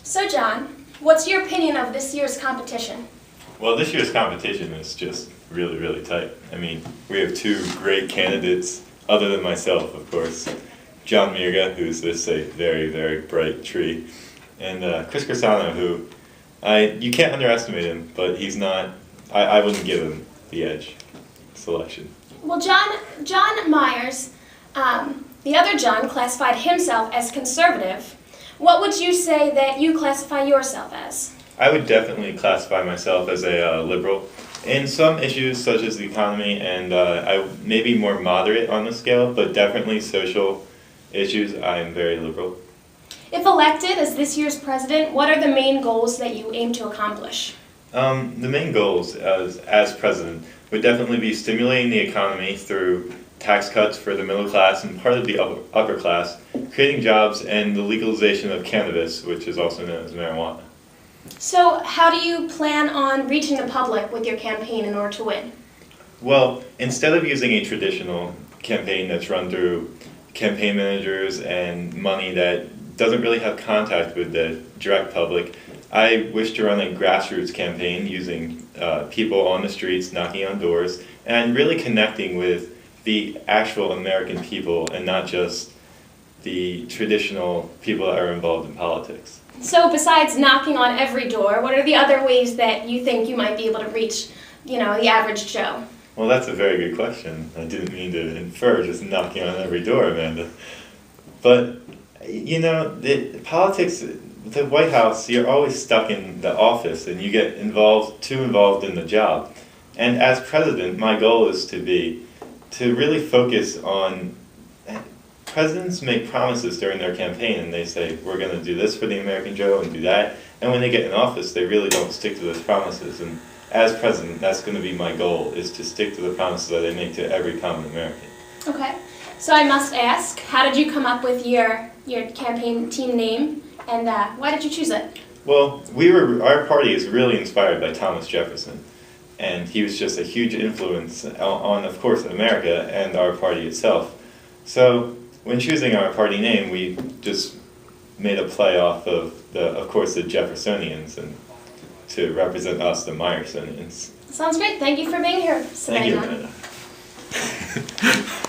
So John, what's your opinion of this year's competition? Well, this year's competition is just really, really tight. I mean, we have two great candidates, other than myself, of course. John Mirga, who's just a very, very bright tree, and Chris Crisano, who you can't underestimate him, but he's not. I wouldn't give him the edge selection. Well, John Myers, the other John, classified himself as conservative. What would you say that you classify yourself as? I would definitely classify myself as a liberal. In some issues such as the economy, and I may be more moderate on the scale, but definitely social issues, I'm very liberal. If elected as this year's president, what are the main goals that you aim to accomplish? The main goals as president would definitely be stimulating the economy through tax cuts for the middle class and part of the upper class, creating jobs, and the legalization of cannabis, which is also known as marijuana. So how do you plan on reaching the public with your campaign in order to win? Well, instead of using a traditional campaign that's run through campaign managers and money that doesn't really have contact with the direct public, I wish to run a grassroots campaign using people on the streets, knocking on doors, and really connecting with the actual American people and not just the traditional people that are involved in politics. So besides knocking on every door, what are the other ways that you think you might be able to reach, the average Joe? Well, that's a very good question. I didn't mean to infer just knocking on every door, Amanda. But, the politics, the White House, you're always stuck in the office and you get too involved in the job. And as president, my goal is to really focus on. Presidents make promises during their campaign and they say, we're going to do this for the American Joe and do that. And when they get in office, they really don't stick to those promises. And as president, that's going to be my goal, is to stick to the promises that they make to every common American. Okay. So I must ask, how did you come up with your campaign team name, and why did you choose it? Well, our party is really inspired by Thomas Jefferson. And he was just a huge influence on, of course, America and our party itself. So when choosing our party name, we just made a play off of the Jeffersonians, and to represent us, the Myersonians. Sounds great. Thank you for being here, Thank you, Amanda. Amanda.